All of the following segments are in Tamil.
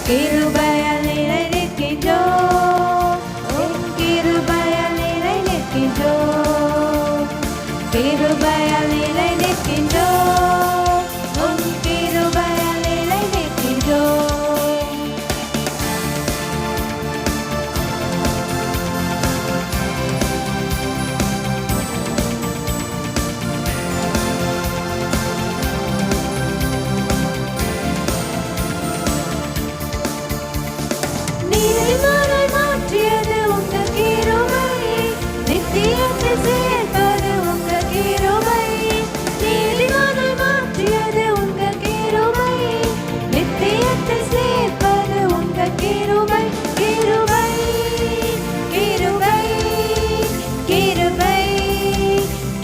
கிருபையால் நிலை நிற்கின்றோம். உம் கிருபையால் நிலை நிற்கின்றோம். கிருபையால் நிலை நிற்கின்றோம். உம் கிருபையால் நிலை நிற்கின்றோம். நீதிமானை மாற்றியது உங்க கிருபை, நித்தியத்தை சேர்ப்பது உங்க கிருபை. நீதிமானை மாற்றியது உங்க கிருபை, நித்தியத்தை சேர்ப்பது உங்க கிருபை. கிருபை கிருபை கிருபை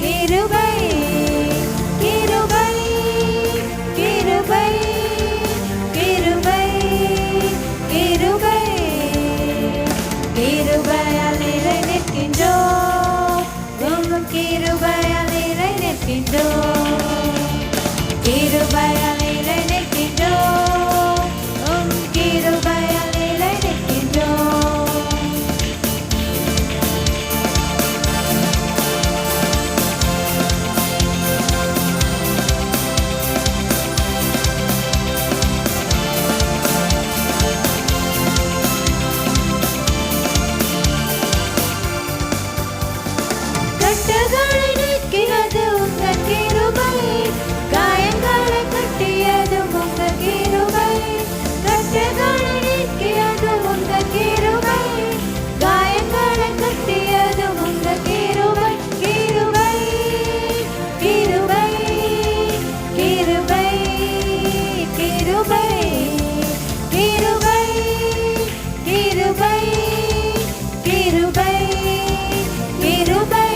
கிருபை கிருபை கிருபை கிருபை கிருபை. கிருபையால் நிலை நிற்கின்றோம். உம் கிருபையால் நிலை நிற்கின்றோம். கிருபையால் நிலை நிற்கின்றோம். உம் கிருபையால் நிலை நிற்கின்றோம். கட்டுகளை நீக்கியது உங்க கிருபை, காயங்களை கட்டியது உங்க கிருபை. கட்டுகளை நீக்கியது உங்க கிருபை, காயங்களை கட்டியது உங்க கிருபை. கிருபை கிருபை கிருபை கிருபை கிருபை கிருபை கிருபை கிருபை.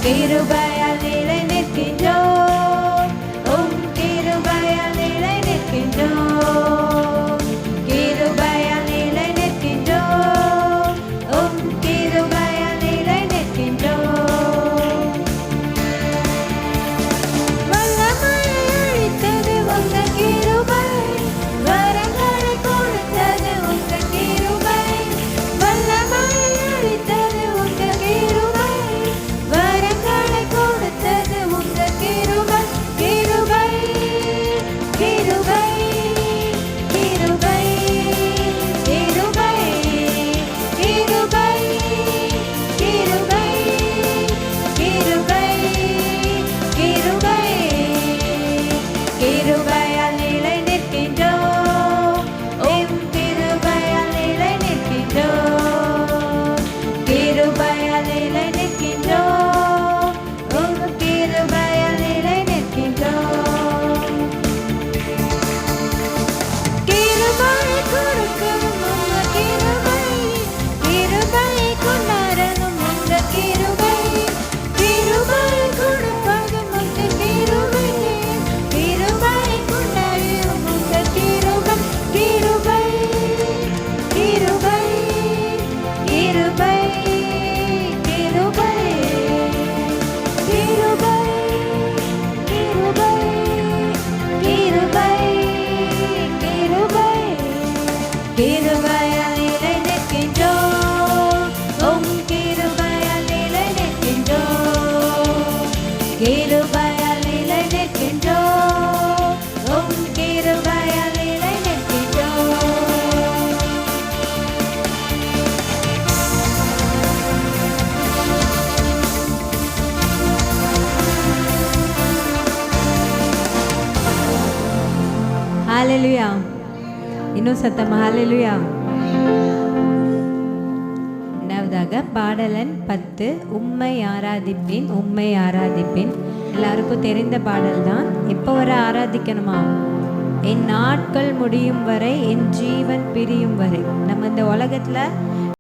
கிருபையால் நிலை நிற்கின்றோம். உம் கிருபையால் நிலை நிற்கின்றோம். கிருபையால் நிலை நிற்கின்றோம். உம் கிருபையால் நிலை நிற்கின்றோம். வல்லமையை அளித்தது உங்க கிருபை, வரங்களை கொடுத்தது உங்க கிருபை. வல்லமையை அளித்தது உங்க கிருபை, வரங்களை கொடுத்தது உங்க கிருபை. கிருபை கிருபை கிருபை கிருபை கிருபை கிருபை கிருபை கிருபை. கிருபையால் நிலை நிற்கின்றோம். உம் கிருபையால் நிலை நிற்கின்றோம். கிருபையால் நிலை நிற்கின்றோம். உம் கிருபையால் நிலை நிற்கின்றோம். கிருபை கொடுக்கும் உங்க கிருபை, கிருபை கொண்டாடணும் உங்க கிருபை. கிருபை கொடுப்பதும் உங்க கிருபை, கிருபை கொண்டாடும் உங்க கிருபை. கிருபை கிருபை கிருபை கிருபை கிருபை கிருபை கிருபை கிருபை. கிருபையால் நிலை நிற்கின்றோம். உம் கிருபையால் நிலை நிற்கின்றோம். கிருபையால் நிலை நிற்கின்றோம். உம் கிருபையால் நிலை நிற்கின்றோம். ஹalleluya. இன்னும் சத்தமா ஹalleluya. இரண்டாவதாக பாடலன் 10 உம்மை ஆராதிப்பேன் உம்மை ஆராதிப்பேன். எல்லாருக்கும் தெரிந்த பாடல் தான். எப்போ வர ஆராதிக்கணுமா? என் நாட்கள் முடியும் வரை, என் ஜீவன் பிரியும் வரை. நம்ம இந்த உலகத்துல